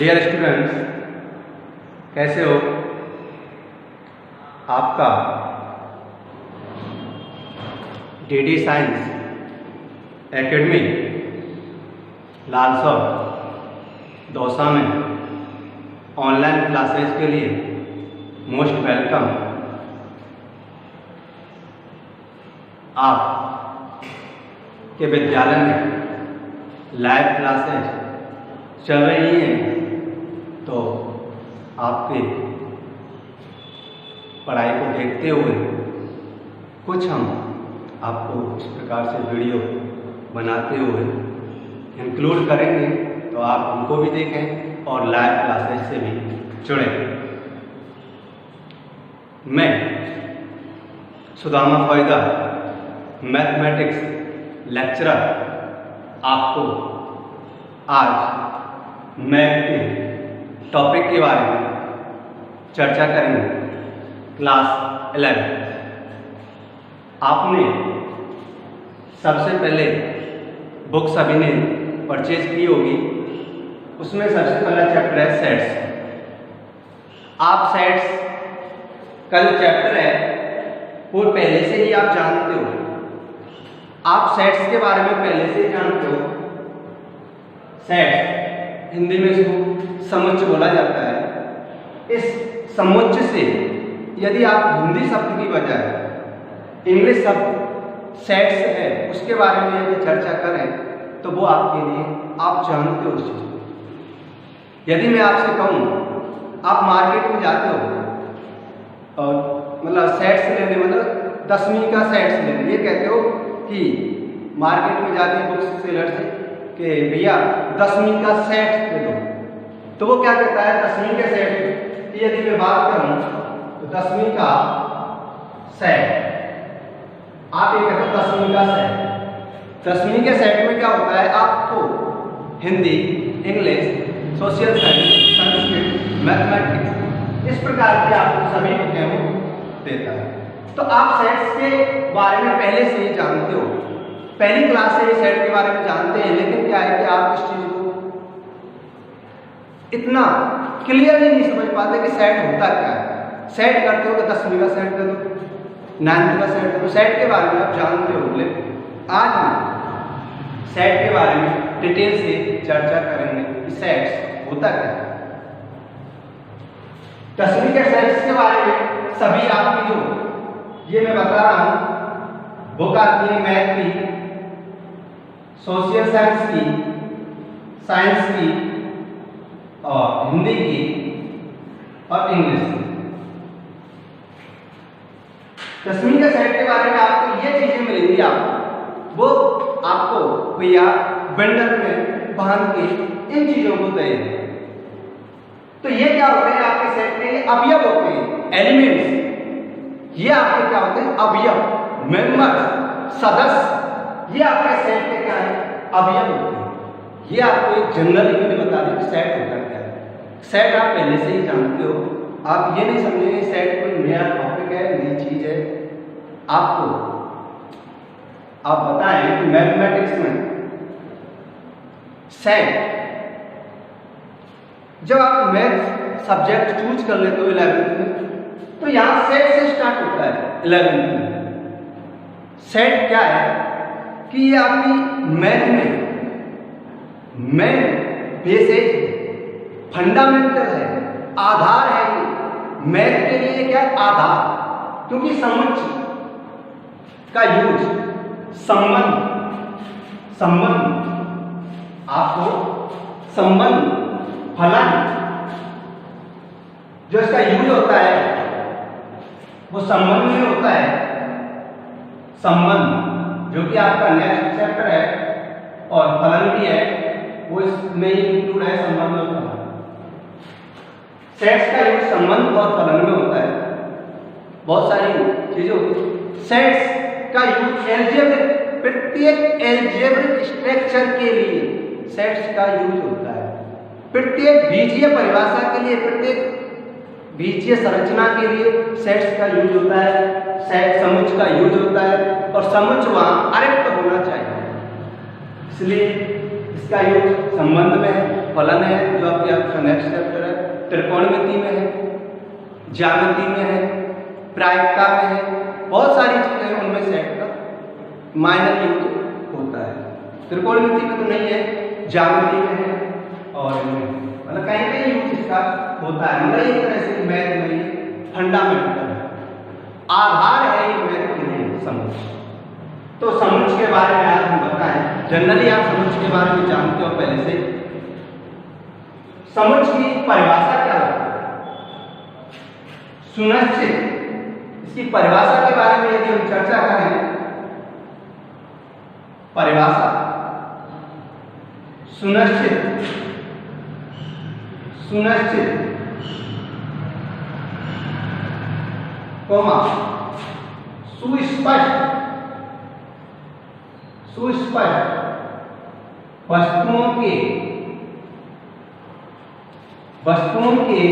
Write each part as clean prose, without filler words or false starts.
Dear students, कैसे हो? आपका डीडी साइंस एकेडमी लालसर दौसा में ऑनलाइन क्लासेस के लिए मोस्ट वेलकम। आप के विद्यालय में लाइव क्लासेस चल रही हैं, तो आपके पढ़ाई को देखते हुए कुछ हम आपको इस प्रकार से वीडियो बनाते हुए इंक्लूड करेंगे, तो आप उनको भी देखें और लाइव क्लासेस से भी जुड़ें। मैं सुदामा फौजदा मैथमेटिक्स लेक्चरर आपको आज मैथ के टॉपिक के बारे में चर्चा करेंगे। क्लास 11 आपने सबसे पहले बुक सभी ने परचेज की होगी। उसमें सबसे पहला चैप्टर है सेट्स। आप सेट्स का जो चैप्टर है वो पहले से ही आप जानते हो। आप सेट्स के बारे में पहले से ही जानते हो। सेट्स हिंदी में इसको समुच्चय बोला जाता है। इस समुच्चय से यदि आप हिंदी शब्द की बजाय इंग्लिश शब्द सेट्स है उसके बारे में यदि चर्चा करें तो वो आपके लिए आप जानते हो उस चीज़ को। यदि मैं आपसे कहूँ आप मार्केट में जाते हो और मतलब सेट्स लेने, मतलब 10वीं का सेट्स लेने, ये कहते हो कि मार्केट में जाके बुक सेलर से कि भैया 10वीं का सेट दे दो, तो वो क्या कहता है 10वीं के सेट की यदि मैं बात करूं तो 10वीं का सेट, आप ये कहते हो 10वीं का सेट। 10वीं के सेट में क्या होता है, आपको Hindi, English, social science, Sanskrit, mathematics इस प्रकार के आपको सभी बुकें देता है। तो आप सेट्स के बारे में पहले से ही जानते हो, पहली क्लास से ही सेट के बारे में जानते हैं। लेकिन क्या है कि आप इस चीज को इतना क्लियरली नहीं समझ पाते कि सेट होता क्या है। सेट करते हो तो 10वीं का सेट दे दो, 9वीं का सेट दे दो, सेट के बारे में आप जानते हो। लेकिन आज हम सेट के बारे में डिटेल से चर्चा करेंगे कि सेट्स होता क्या है। 10वीं के सेट्स के बारे में सभी आपकी जो ये मैं बता रहा हूं बुक आती है मैथ की, सोशल साइंस की, साइंस की और हिंदी की और इंग्लिश की। 10वीं के सेट के बारे में आपको ये चीजें मिलेंगी, आपको वो आपको भैया बंडल में बांध के इन चीजों को देंगे। तो ये क्या होते हैं आपके सेट के अवयव होते हैं, एलिमेंट्स। ये आपके क्या होते हैं अवयव, मेंबर्स, सदस्य। ये आपके सेट के क्या है अवयव होते हैं। ये आपको एक जनरल मैंने बता दिया कि सेट होता क्या है। सेट आप पहले से ही जानते हो। आप ये नहीं समझेंगे सेट कोई नया टॉपिक है, नई चीज है। आपको आप बताएं कि मैथमेटिक्स में सेट, जब आप मैथ सब्जेक्ट चूज कर लेते हो 11th में, तो यहां सेट से स्टार्ट होता है। 11th में सेट क्या है कि ये आपकी मैथ में मेन बेसिक फंडामेंटल है, आधार है। ये मैथ के लिए क्या आधार, क्योंकि समुच्चय का यूज, संबंध आपको संबंध, फलन जो इसका यूज होता है वो संबंध में होता है। संबंध जो कि आपका नेक्स्ट चैप्टर है और फलन भी है, वो इसमें ही इंक्लूड है, संबंध और फलन। सेट्स का यूज संबंध और फलन में होता है। बहुत सारी चीजों सेट्स का यूज एल्जेब्रिक, प्रत्येक एल्जेब्रिक स्ट्रक्चर के लिए सेट्स का यूज होता है। प्रत्येक बीजीय परिभाषा के लिए, प्रत्येक बीजीय संरचना के लिए सेट्स का यूज होता है। सेट समुच्चय का यूज होता है और समुच्चय वहां अरिक्त होना चाहिए, इसलिए इसका यूज संबंध में है। फलन है जो आपका नेक्स्ट चैप्टर है, त्रिकोणमिति में है, ज्यामिति में है, प्रायिकता में है, बहुत सारी चीजें हैं उनमें सेट का माइनर यूज होता है। त्रिकोणमिति में तो नहीं है, ज्यामिति में है और मतलब कहीं कहीं यूज इसका होता है। मतलब एक तरह से मैथ में फंडामेंटल है, आधार है ये मैथ के लिए समुच्चय। तो समुच्चय के बारे में आज हम बताएं। जनरली आप समुच्चय के बारे में जानते हो पहले से। समुच्चय की परिभाषा क्या है? सुनिश्चित। इसकी परिभाषा के बारे में यदि हम चर्चा करें, परिभाषा सुनिश्चित, सुनिश्चित कोमा सुस्पष्ट, सुस्पष्ट वस्तुओं के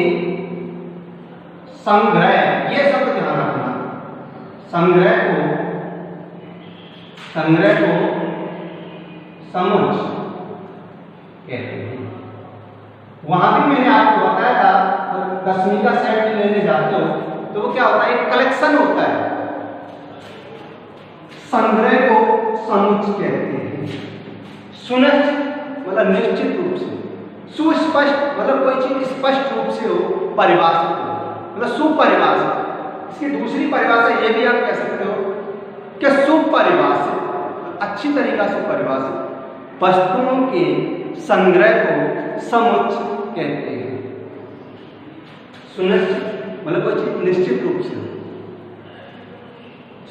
संग्रह, ये शब्द ध्यान रखना, संग्रह को समुच्चय कहते हैं। वहां भी मैंने आपको बताया था, 10वीं का सेट लेने जाते हो तो वो क्या होता है, एक कलेक्शन होता है। संग्रह को समुच्चय कहते हैं। सुनिश्चित मतलब निश्चित रूप से, सुस्पष्ट मतलब कोई चीज स्पष्ट रूप से हो, परिभाषित हो, मतलब सुपरिभाषित। इसकी दूसरी परिभाषा ये भी आप कह सकते हो कि सुपरिभाषित, अच्छी तरीका से परिभाषित वस्तुओं के संग्रह को समुच्चय कहते हैं। सुनिश्चित मतलब कोई चीज निश्चित रूप से हो,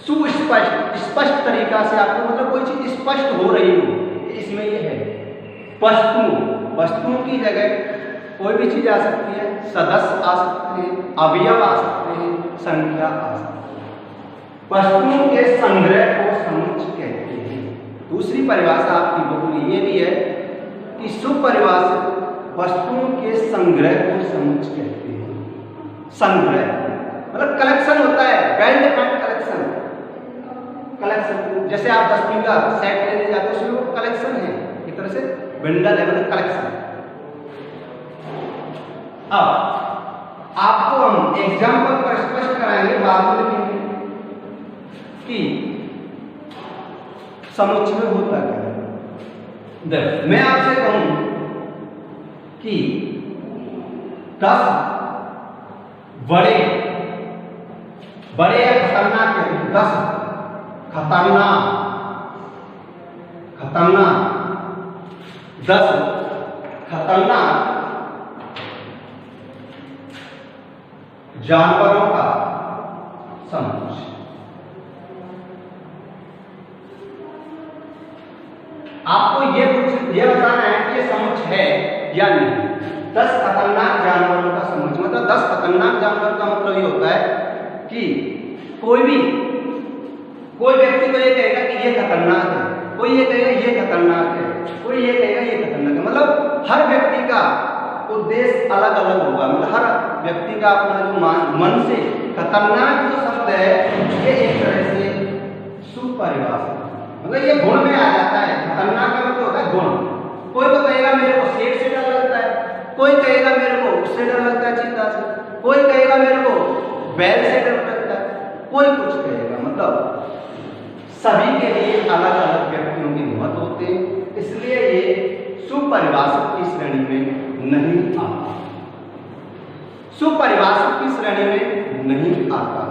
सुस्पष्ट स्पष्ट तरीका से आपको मतलब कोई चीज स्पष्ट हो रही हो, इसमें ये है। वस्तुओं की जगह कोई भी चीज आ सकती है, सदस्य आ सकते हैं, अवयव आ सकते हैं, संख्या आ सकती है। वस्तुओं के संग्रह को समुच्चय कहते हैं। दूसरी परिभाषा आपकी बुक में ये भी है कि सुपरिभाषित वस्तुओं के संग्रह को समुच्चय कहते हैं। संग्रह मतलब कलेक्शन होता है, वेल डिफाइंड कलेक्शन। कलेक्शन जैसे आप 10वीं का सेट लेने जाते हो, उसमें वो कलेक्शन है, एक तरह से बंडल है, मतलब कलेक्शन। अब आपको हम एग्जाम्पल पर स्पष्ट कराएंगे, बाद में लिखेंगे कि समुच्चय में होता क्या है। मैं आपसे कहूं कि 10 बड़े या खतरनाक है, 10 खतरनाक 10 खतरनाक जानवरों का समुच्चय। आपको ये बताना है कि ये समुच्चय है या नहीं। 10 खतरनाक जानवरों का समुच्चय मतलब 10 खतरनाक जानवर का मतलब ये होता है कि कोई व्यक्ति को ये कहेगा कि ये खतरनाक है, कोई ये कहेगा ये खतरनाक है, कोई ये कहेगा ये खतरनाक है। मतलब हर व्यक्ति का उद्देश्य अलग अलग होगा। मतलब हर व्यक्ति का अपना जो मन से खतरनाक जो शब्द है ये एक तरह से सुपरिभाषित, मतलब ये गुण में आ जाता है। खतरनाक का मतलब होता है गुण। कोई तो कहेगा मेरे को शेर से डर लगता है, कोई कहेगा मेरे को उससे डर लगता है, चीता से, कोई कहेगा मेरे को बैल से डर लगता है, कोई कुछ कहेगा। मतलब सभी के लिए अलग अलग व्यक्तियों के मत होते हैं, इसलिए ये सुपरिभाषित की श्रेणी में नहीं आता। सुपरिभाषित की श्रेणी में नहीं आता,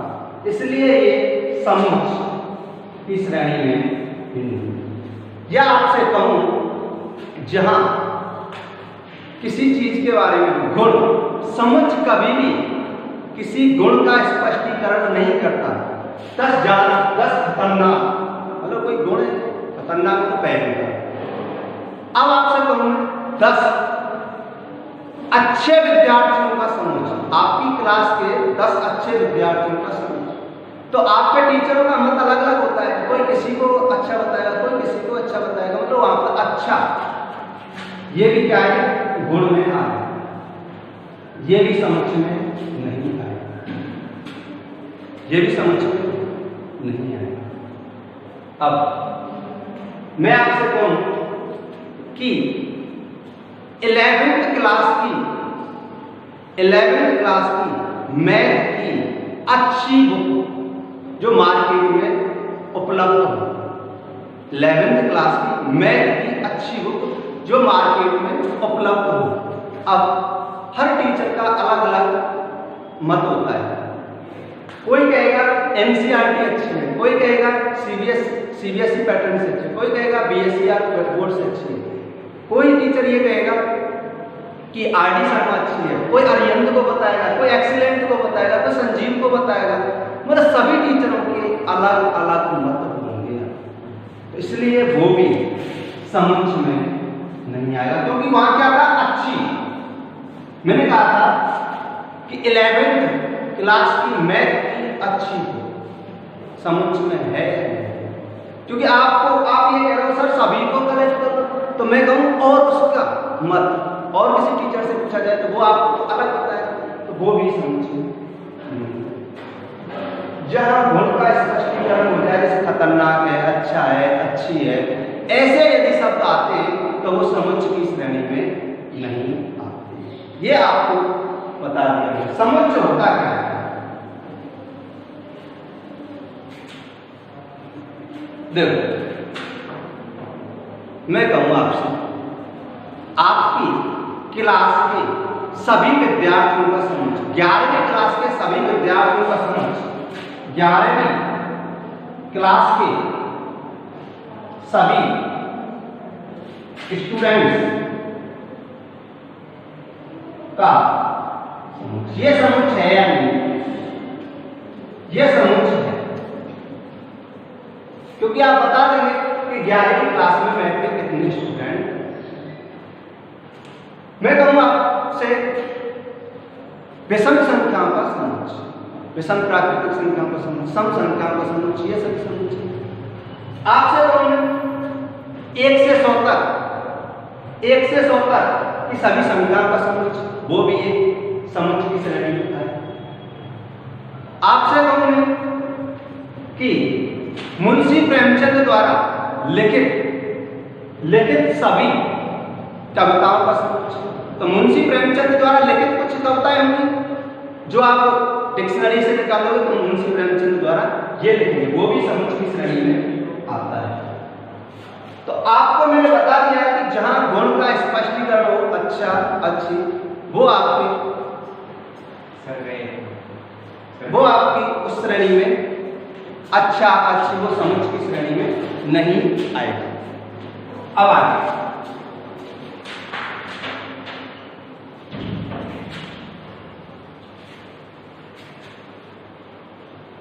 इसलिए ये समुच्चय की श्रेणी में नहीं। या आपसे कहूं जहां किसी चीज के बारे में गुण, समुच्चय कभी भी किसी गुण का स्पष्टीकरण नहीं करता। 10 खतरनाक मतलब कोई गुण है, खतरनाक तो पहले। अब आपसे कहूं 10 अच्छे विद्यार्थियों का समुच्चय, आपकी क्लास के 10 अच्छे विद्यार्थियों का समुच्चय। तो आपके टीचरों का मत अलग अलग होता है, कोई किसी को अच्छा बताएगा, कोई किसी को अच्छा बताएगा। मतलब वहां पर अच्छा, ये भी क्या है, गुण में आए, ये भी समुच्चय में नहीं आए, ये भी समुच्चय में नहीं आए। अब मैं आपसे कहूं कि 11th क्लास की मैथ की अच्छी बुक जो मार्केट में उपलब्ध हो। 11th क्लास की मैथ की अच्छी बुक जो मार्केट में उपलब्ध हो। अब हर टीचर का अलग अलग मत होता है। कोई कहेगा एनसीईआरटी अच्छी है, कोई कहेगा सीबीएसई पैटर्न से अच्छी है, कोई कहेगा बीएसईआर बोर्ड से अच्छी है, कोई टीचर ये कहेगा कि आरडी शर्मा अच्छी है, कोई अरिहंत को बताएगा, कोई एक्सीलेंट को बताएगा, कोई संजीव को बताएगा। मतलब सभी टीचरों के अलग अलग मत होंगे, तो इसलिए वो भी समझ में नहीं आएगा। क्योंकि वहां क्या था, अच्छी, मैंने कहा था कि 11th क्लास की मैथ की अच्छी हो, समझ में है। क्योंकि आप ये कह रहे हो सर सभी को कलेक्ट करो, तो मैं कहूँ और उसका मत और किसी टीचर से पूछा जाए तो वो आपको अलग बताएगा, तो वो भी समझ में। जहां गुण का स्पष्टीकरण हो जाए, जैसे खतरनाक है, अच्छा है, अच्छी है, ऐसे यदि शब्द आते तो वो समझ की श्रेणी में नहीं आते। ये आपको बता दिया। समझ होता क्या है? देखो, मैं कहूँ आपसे, आपकी क्लास के सभी विद्यार्थियों का समझ, 11वीं क्लास के सभी विद्यार्थियों का समझ, 11वीं क्लास के सभी स्टूडेंट्स का ये समझ है या नहीं? ये समझ है, क्योंकि आप बता देंगे कि 11वीं क्लास में मैथ के कितने स्टूडेंट। मैं कहूँगा आपसे विषम संख्याओं का समझ, विषम प्राकृतिक संख्याओं का समझ, सम संख्याओं का समझ, ये सभी समझ। आपसे कहूँगा 1 से 100 तक की सभी संख्याओं का समझ, वो भी एक समझ की श्रेणी होता है। आपसे कहूँगा कि मुंशी प्रेमचंद द्वारा लिखित सभी कविताओं का समझ, तो मुंशी प्रेमचंद द्वारा लिखित कुछ कविताएं होंगी जो आप डिक्शनरी से निकालोगे तो मुंशी प्रेमचंद द्वारा ये लिखेंगे, वो भी समझ की श्रेणी में आता है। तो आपको मैंने बता दिया कि जहां गुण का स्पष्टीकरण हो, अच्छा, अच्छी, वो आपकी उस श्रेणी में, अच्छा, अच्छी, वो समझ की श्रेणी में नहीं आएगी। अब आगे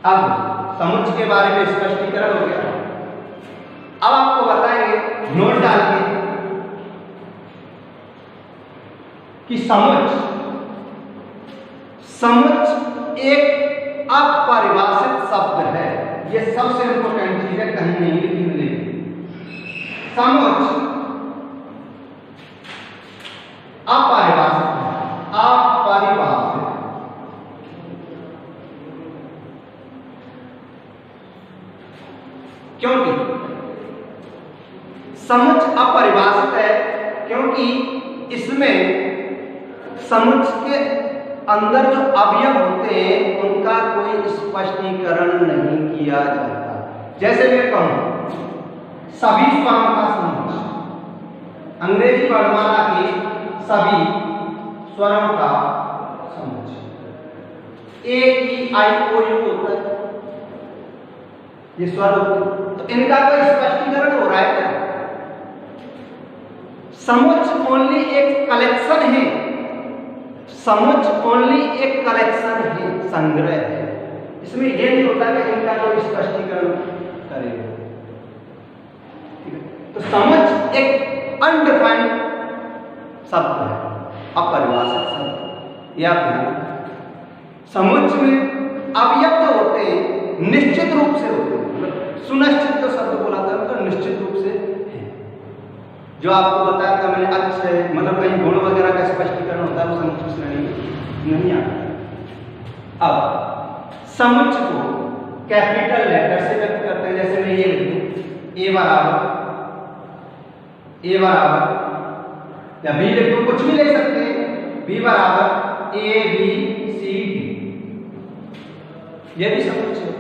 अब समझ के बारे में स्पष्टीकरण हो गया। अब आपको बताएंगे नोट डाल के कि समझ एक अपरिभाषित शब्द है। ये सबसे इंपॉर्टेंट चीज है, कहीं नहीं लिखी मिलेगी। समझ अपरिभाषित है, अपरिभाषित। क्योंकि समझ अपरिभाषित है, क्योंकि इसमें समझ के अंदर जो अवयव होते हैं उनका कोई स्पष्टीकरण नहीं किया जाता। जैसे मैं कहूं सभी स्वरों का समझ, अंग्रेजी वर्णमाला के सभी स्वरों का समझ, ए ई आई ओ यू होता है, ये स्वर होते हैं, तो इनका कोई स्पष्टीकरण हो रहा है क्या? समझ ओनली एक कलेक्शन है, समझ ओनली एक कलेक्शन है, संग्रह है। इसमें यह नहीं होता कि इनका कोई स्पष्टीकरण करेगा। तो समझ एक अनडिफाइंड शब्द है, अपरिभाषित शब्द। या समझ में अवयव जो होते हैं निश्चित रूप से होते हैं, सुनिश्चित जो शब्द बोला था तो निश्चित रूप से है। जो आपको बताया था मैंने, अच्छे मतलब कहीं गुण वगैरह का स्पष्टीकरण होता है, वो समझ की श्रेणी नहीं आता। अब समझ को कैपिटल लेटर से व्यक्त करते हैं। जैसे मैं ये लिखूं, ए बराबर या बी लिख दो, कुछ भी ले सकते हैं। बी बराबर ए बी सी डी, ये भी समुच्चय है।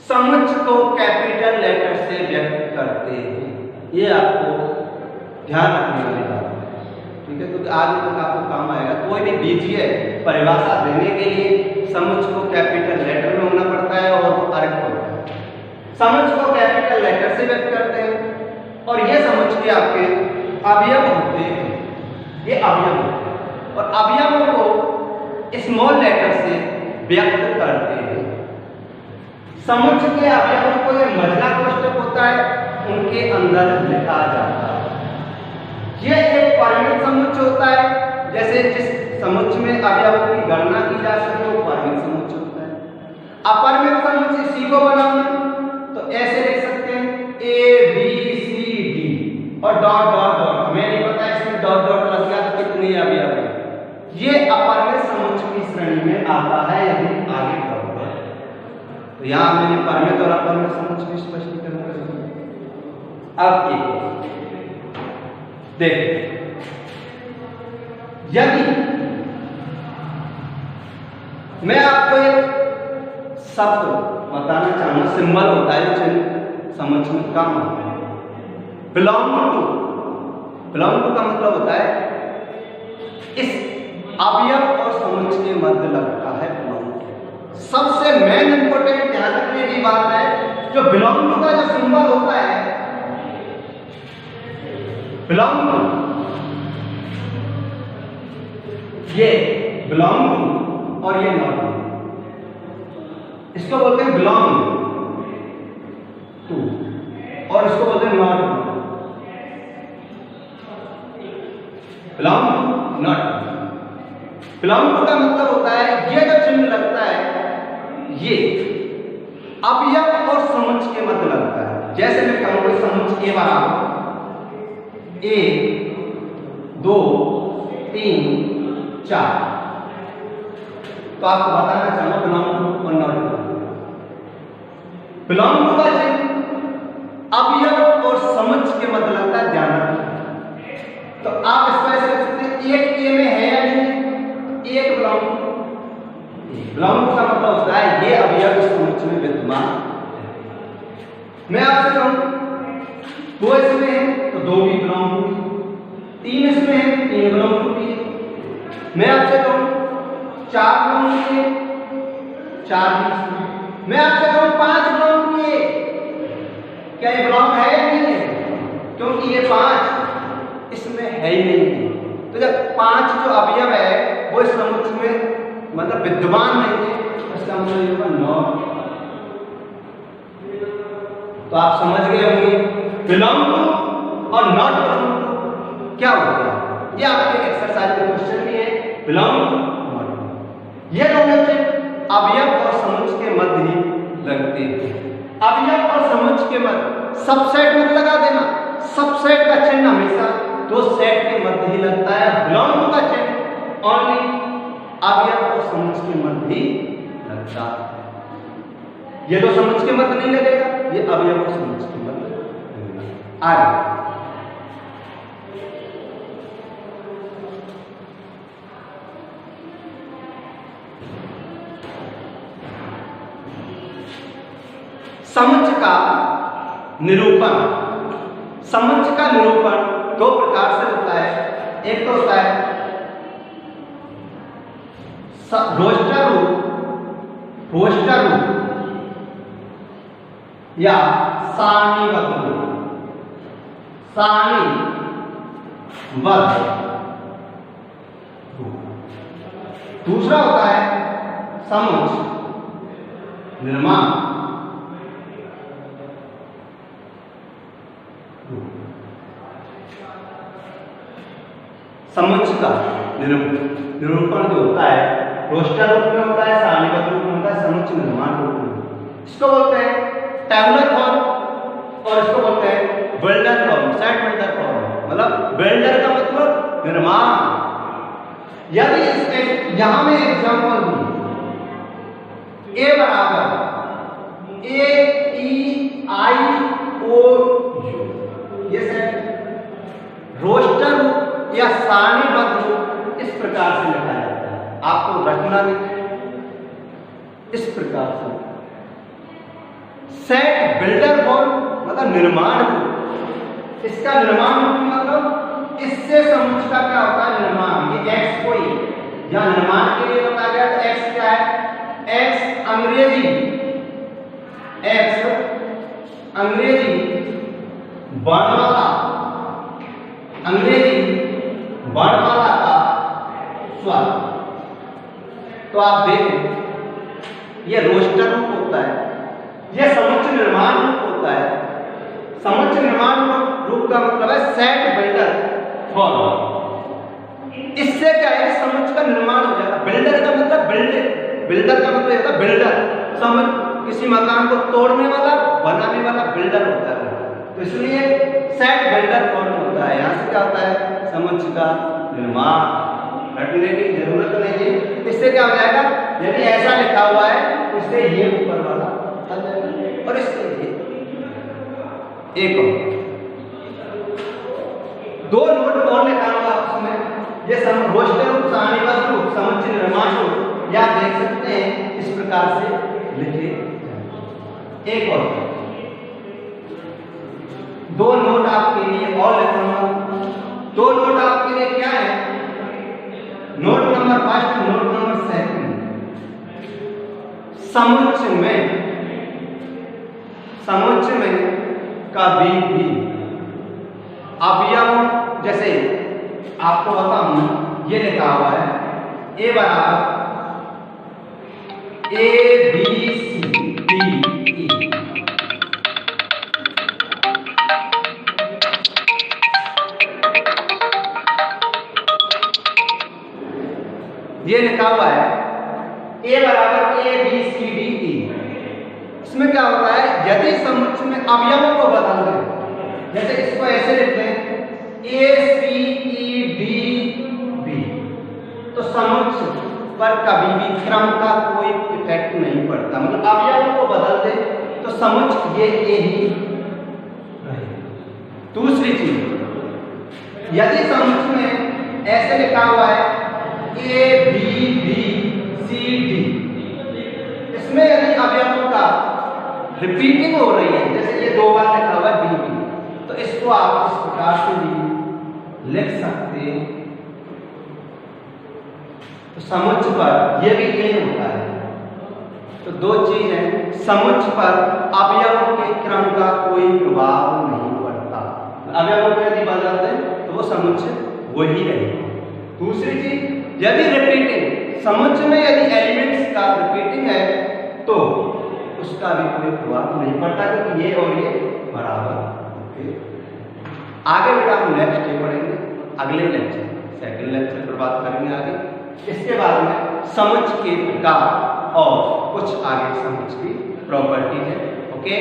समुच्चय को कैपिटल लेटर से व्यक्त करते हैं, ये आपको ध्यान रखने वाली बात है, ठीक है, क्योंकि आगे तक आपको काम आएगा। कोई भी बीजीय परिभाषा देने के लिए समुच्चय को कैपिटल लेटर में होना पड़ता है और वो अर्क होता है। समुच्चय को कैपिटल लेटर से व्यक्त करते हैं और ये समुच्चय आपके अवयव होते हैं, ये अवयव होते हैं और अवयवों को स्मॉल लेटर से व्यक्त करते हैं। समुच्चय के अवयवों को ये महिला कोष्ठक होता है, उनके अंदर लिखा जाता है। ये एक परिमित समुच्चय होता है, जैसे जिस समुच्चय में अवयवों की गणना की जा सके वो परिमित समुच्चय होता है। अपरिमित समुच्चय इसी को बनाना तो ऐसे लिख सकते हैं ए बी सी डी और डॉट डॉट डॉट, हमें नहीं पता इसमें डॉट डॉट लग गया तो कितने अवयव है। ये अपरिमित समुच्चय की श्रेणी में आता है, यदि आगे बढ़ोगे तो यहाँ मैंने परिमित और अपरिमित समुच्चय की स्पष्टीकरण कर दिया। अब एक देखिए, यदि मैं आपको एक शब्द बताना चाहूंगा, सिंबल होता है जो समझ में काम आता है, बिलोंग टू का मतलब होता है इस अवयव और समुच्चय के मध्य लगता है बिलोंग टू। सबसे मेन इंपॉर्टेंट ध्यान रखने की बात है, जो बिलोंग टू का जो सिंबल होता है, बिलोंग टू, ये बिलोंग टू और ये नॉट टू, इसको बोलते हैं बिलोंग टू और इसको बोलते हैं not to. Belong to not to, belong to का मतलब होता है ये जो चिन्ह लगता है ये अवयव और समुच्चय के मध्य लगता है। जैसे मैं कहूंगा समुच्चय ए बराबर 1 2 3 4, तो आपको बताना चाहूंगा बिलोंग टू और नॉट टू। बिलोंग टू का चिन्ह अवयव और समुच्चय के मध्य लगता है, ध्यान रखना। तो आप इसको ऐसे लिख सकते हैं, एक ए में है या नहीं, एक बिलोंग टू। बिलोंग टू का मतलब होता है ये अवयव इस समुच्चय में विद्यमान है। मैं आपसे कहूं 2 इसमें है तो 2 भी बिलोंग टू, 3 इसमें है 3 बिलोंग टू भी है। मैं आपसे कहूं 4 बिलोंग टू है, 4 भी इसमें। मैं आपसे कहूं 5 बिलोंग टू है, क्या ये बिलोंग है या नहीं है, क्योंकि ये 5 इसमें है ही नहीं। तो जब 5 जो अवयव है वो इस समुच्चय में मतलब विद्यमान नहीं है, इसका मतलब ये होगा नॉट। तो आप समझ गए होंगे बिलोंग टू और नॉट बिलोंग टू क्या होता है। ये आपके एक्सरसाइज में क्वेश्चन भी है, बिलोंग टू नॉट टू। ये दोनों चिन्ह अवयव और समुच्चय के मध्य ही लगते हैं। अवयव और समुच्चय के मध्य सबसेट मत लगा देना, सबसेट का चिन्ह हमेशा 2 सेट के मध्य ही लगता है। बिलोंग टू का चिन्ह ओनली अवयव और समुच्चय के मध्य ही लगता है। ये 2 समुच्चय के मध्य नहीं लगेगा, ये अवयव और समुच्चय के मध्य लगेगा। आगे समुच्चय का निरूपण। समुच्चय का निरूपण 2 प्रकार से होता है। एक तो होता है रोस्टर रूप या सारणीबद्ध रूप। दूसरा होता है समुच्चय निर्माण। समुच्चय का निरूपण जो होता है रोस्टर रूप में होता है, सारणीबद्ध रूप में होता है, समुच्चय निर्माण रूप में। इसको बोलते हैं टेबुलर फॉर्म और इसको बोलते हैं builder form, set builder form. मतलब बिल्डर का मतलब निर्माण। यदि इसके यहां में एग्जांपल दूं, ए बराबर A E I O U, ये सेट रोस्टर रूप या सारणीबद्ध रूप इस प्रकार से लिखा जाता है। आपको रचना लिखना इस प्रकार से। सेट बिल्डर फॉर्म मतलब निर्माण रूप। इसका निर्माण रूप मतलब इससे समुच्चय का क्या होता है निर्माण। ये एक्स कोई या निर्माण के लिए बताया गया तो एक्स क्या है, एक्स अंग्रेजी वर्णमाला का स्वर। तो आप देखें यह रोस्टर रूप होता है, यह समुच्चय निर्माण रूप होता है। समुच्चय निर्माण रूप का मतलब है सेट बिल्डर फॉर्म। इससे क्या है समुच्चय का निर्माण हो जाएगा। बिल्डर का मतलब बिल्डर का मतलब होता है बिल्डर, समुच्चय किसी मकान को तोड़ने वाला बनाने वाला बिल्डर होता है। तो इसलिए सेट बिल्डर फॉर्म होता है। यहाँ से क्या होता है समुच्चय का निर्माण। रटने की जरूरत नहीं है। इससे क्या हो जाएगा यदि ऐसा लिखा हुआ है तो इससे ये ऊपर वाला आ जाएगा और इससे ये एक दो नोट और लिखा हुआ उसमें ये रोस्टर रूप सारणीबद्ध रूप समुच्चय निर्माण रूप या देख सकते हैं इस प्रकार से लिखे। एक और दो नोट आपके लिए और लिखूंगा। दो नोट आपके लिए क्या है, note number first, note number second. समुच्चय में कभी भी अवयव जैसे आपको बताऊं ये लिखा हुआ है ए बराबर A B C D E. ये लिखा हुआ है ए बराबर A B C D E. इसमें क्या होता है यदि समुच्चय में अवयवों को बदल दें, जैसे इसको ऐसे लिखते हैं ए सी ई डी बी, तो समुच्चय पर कभी भी क्रम का कोई इफेक्ट नहीं पड़ता। मतलब अवयवों को बदल दे तो समुच्चय ये ए ही रहेगा। दूसरी चीज यदि समुच्चय में ऐसे लिखा हुआ है A B B C D, इसमें यदि अवयवों का रिपीटिंग हो रही है, जैसे ये दो बार लिखा हुआ है बी बी, तो इसको आप इस प्रकार से भी लिख सकते हैं। तो समुच्चय पर ये भी ए होता है। तो दो चीज है, समुच्चय पर अवयवों के क्रम का कोई प्रभाव नहीं पड़ता। अवयवों को यदि बदल दें तो वो समुच्चय वही रहेगा। दूसरी चीज यदि रिपीटिंग समुच्चय में यदि एलिमेंट्स का रिपीटिंग है तो उसका भी कोई प्रभाव नहीं पड़ता क्योंकि ये और ये बराबर होते। आगे बेटा हम नेक्स्ट डे पढ़ेंगे, अगले लेक्चर सेकंड लेक्चर पर बात करेंगे आगे। इसके बाद में समुच्चय के प्रकार और कुछ आगे समुच्चय की प्रॉपर्टी है। ओके।